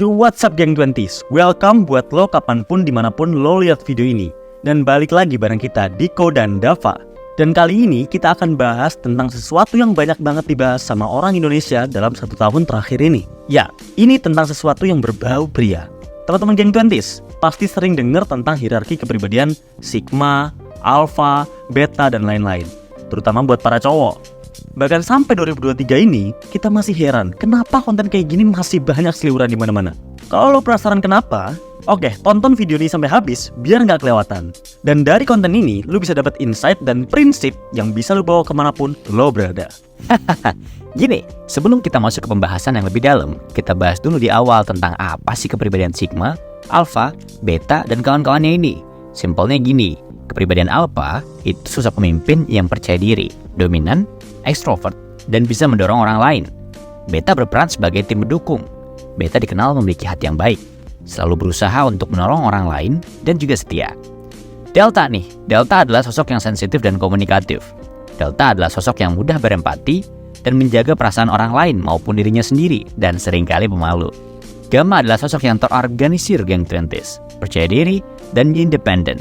Yo, what's up geng 20s? Welcome buat lo kapanpun dimanapun lo lihat video ini. Dan balik lagi bareng kita Diko dan Dava. Dan kali ini kita akan bahas tentang sesuatu yang banyak banget dibahas sama orang Indonesia dalam 1 tahun terakhir ini. Ya, ini tentang sesuatu yang berbau pria. Teman-teman geng 20s pasti sering dengar tentang hierarki kepribadian Sigma, Alpha, Beta, dan lain-lain. Terutama buat para cowok. Bahkan sampai 2023 ini, kita masih heran kenapa konten kayak gini masih banyak seliweran di mana-mana. Kalau lo penasaran kenapa, oke, tonton video ini sampai habis biar nggak kelewatan. Dan dari konten ini, lo bisa dapat insight dan prinsip yang bisa lo bawa kemanapun lo berada. Gini, sebelum kita masuk ke pembahasan yang lebih dalam, kita bahas dulu di awal tentang apa sih kepribadian Sigma, Alpha, Beta, dan kawan-kawannya ini. Simpelnya gini, kepribadian Alpha itu sosok pemimpin yang percaya diri, dominan, ekstrovert, dan bisa mendorong orang lain. Beta berperan sebagai tim pendukung. Beta dikenal memiliki hati yang baik, selalu berusaha untuk menolong orang lain, dan juga setia. Delta adalah sosok yang sensitif dan komunikatif. Delta adalah sosok yang mudah berempati dan menjaga perasaan orang lain maupun dirinya sendiri, dan seringkali pemalu. Gamma adalah sosok yang terorganisir geng 20s, percaya diri, dan independen.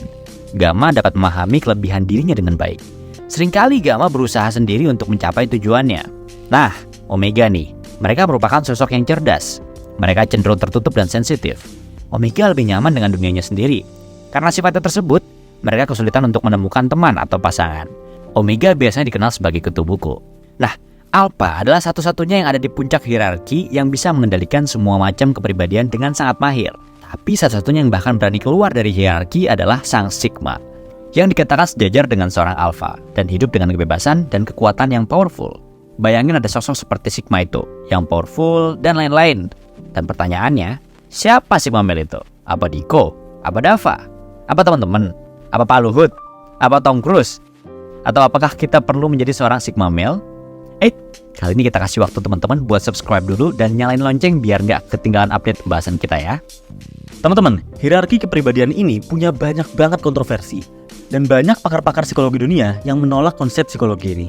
Gamma dapat memahami kelebihan dirinya dengan baik. Seringkali Gamma berusaha sendiri untuk mencapai tujuannya. Nah, Omega nih, mereka merupakan sosok yang cerdas. Mereka cenderung tertutup dan sensitif. Omega lebih nyaman dengan dunianya sendiri. Karena sifatnya tersebut, mereka kesulitan untuk menemukan teman atau pasangan. Omega biasanya dikenal sebagai kutu buku. Nah, Alpha adalah satu-satunya yang ada di puncak hierarki yang bisa mengendalikan semua macam kepribadian dengan sangat mahir. Tapi satu-satunya yang bahkan berani keluar dari hierarki adalah sang Sigma, yang dikatakan sejajar dengan seorang Alpha dan hidup dengan kebebasan dan kekuatan yang powerful. Bayangin ada sosok seperti Sigma itu, yang powerful dan lain-lain. Dan pertanyaannya, siapa Sigma male itu? Apa Diko? Apa Dava? Apa teman-teman? Apa Pak Luhut? Apa Tom Cruise? Atau apakah kita perlu menjadi seorang Sigma male? Kali ini kita kasih waktu teman-teman buat subscribe dulu dan nyalain lonceng biar nggak ketinggalan update pembahasan kita ya. Teman-teman, hierarki kepribadian ini punya banyak banget kontroversi. Dan banyak pakar-pakar psikologi dunia yang menolak konsep psikologi ini.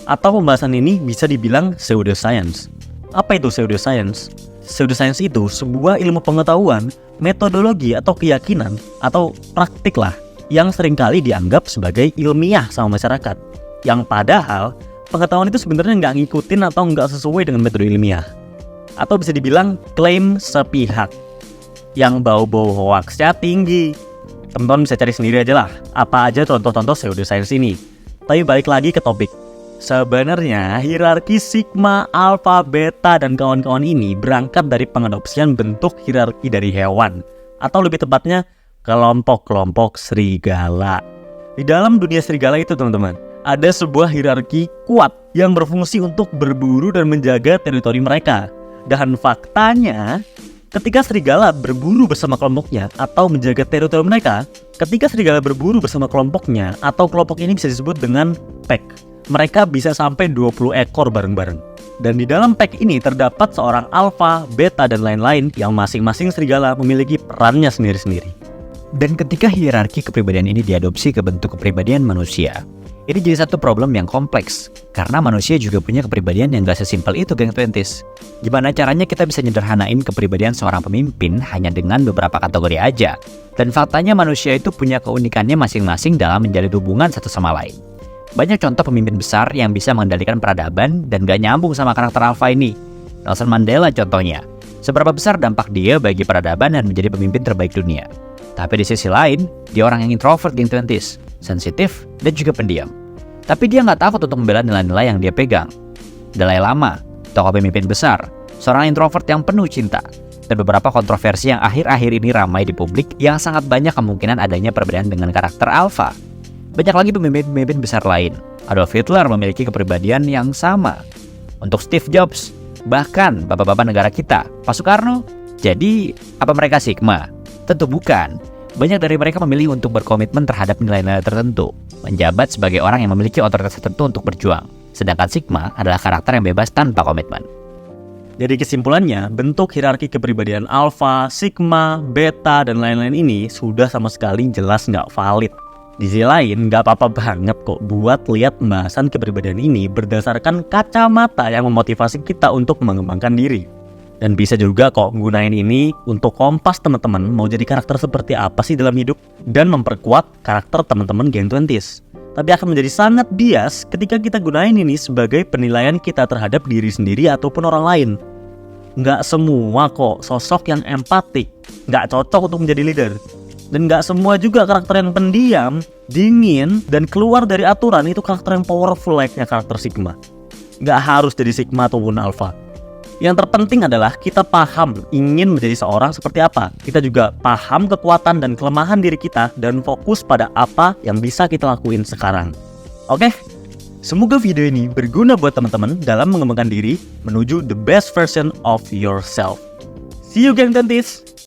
Atau pembahasan ini bisa dibilang pseudoscience. Apa itu pseudoscience? Pseudoscience itu sebuah ilmu pengetahuan, metodologi atau keyakinan, atau praktik lah, yang seringkali dianggap sebagai ilmiah sama masyarakat. Yang padahal, pengetahuan itu sebenarnya nggak ngikutin atau nggak sesuai dengan metode ilmiah. Atau bisa dibilang klaim sepihak, yang bau-bau hoaxnya tinggi. Teman-teman bisa cari sendiri aja lah, apa aja contoh-contoh pseudoscience ini. Tapi balik lagi ke topik. Sebenarnya hierarki Sigma, Alpha, Beta, dan kawan-kawan ini berangkat dari pengadopsian bentuk hierarki dari hewan. Atau lebih tepatnya, kelompok-kelompok serigala. Di dalam dunia serigala itu teman-teman, ada sebuah hierarki kuat yang berfungsi untuk berburu dan menjaga teritori mereka. Dan faktanya, ketika serigala berburu bersama kelompoknya atau menjaga teritori mereka, ketika serigala berburu bersama kelompoknya atau kelompok ini bisa disebut dengan pack. Mereka bisa sampai 20 ekor bareng-bareng. Dan di dalam pack ini terdapat seorang alpha, beta, dan lain-lain yang masing-masing serigala memiliki perannya sendiri-sendiri. Dan ketika hierarki kepribadian ini diadopsi ke bentuk kepribadian manusia, ini jadi satu problem yang kompleks. Karena manusia juga punya kepribadian yang gak sesimpel itu geng 20s. Gimana caranya kita bisa nyederhanain kepribadian seorang pemimpin hanya dengan beberapa kategori aja? Dan faktanya manusia itu punya keunikannya masing-masing dalam menjalin hubungan satu sama lain. Banyak contoh pemimpin besar yang bisa mengendalikan peradaban dan gak nyambung sama karakter alpha ini. Nelson Mandela contohnya. Seberapa besar dampak dia bagi peradaban dan menjadi pemimpin terbaik dunia. Tapi di sisi lain, dia orang yang introvert geng 20s, sensitif dan juga pendiam. Tapi dia nggak takut untuk membela nilai-nilai yang dia pegang. Dalai Lama, tokoh pemimpin besar, seorang introvert yang penuh cinta, dan beberapa kontroversi yang akhir-akhir ini ramai di publik yang sangat banyak kemungkinan adanya perbedaan dengan karakter alpha. Banyak lagi pemimpin-pemimpin besar lain. Adolf Hitler memiliki kepribadian yang sama. Untuk Steve Jobs, bahkan bapak-bapak negara kita, Pak Soekarno. Jadi, apa mereka Sigma? Tentu bukan. Banyak dari mereka memilih untuk berkomitmen terhadap nilai-nilai tertentu, menjabat sebagai orang yang memiliki otoritas tertentu untuk berjuang. Sedangkan Sigma adalah karakter yang bebas tanpa komitmen. Jadi kesimpulannya, bentuk hierarki kepribadian Alpha, Sigma, Beta, dan lain-lain ini sudah sama sekali jelas nggak valid. Di sisi lain, nggak apa-apa banget kok buat lihat pembahasan kepribadian ini berdasarkan kacamata yang memotivasi kita untuk mengembangkan diri. Dan bisa juga kok gunain ini untuk kompas teman-teman mau jadi karakter seperti apa sih dalam hidup dan memperkuat karakter teman-teman Geng 20s. Tapi akan menjadi sangat bias ketika kita gunain ini sebagai penilaian kita terhadap diri sendiri ataupun orang lain. Nggak semua kok sosok yang empatik nggak cocok untuk menjadi leader. Dan nggak semua juga karakter yang pendiam, dingin, dan keluar dari aturan itu karakter yang powerful layaknya karakter Sigma. Nggak harus jadi Sigma ataupun Alpha. Yang terpenting adalah kita paham ingin menjadi seorang seperti apa. Kita juga paham kekuatan dan kelemahan diri kita dan fokus pada apa yang bisa kita lakuin sekarang. Oke? Semoga video ini berguna buat teman-teman dalam mengembangkan diri menuju the best version of yourself. See you Geng 20s!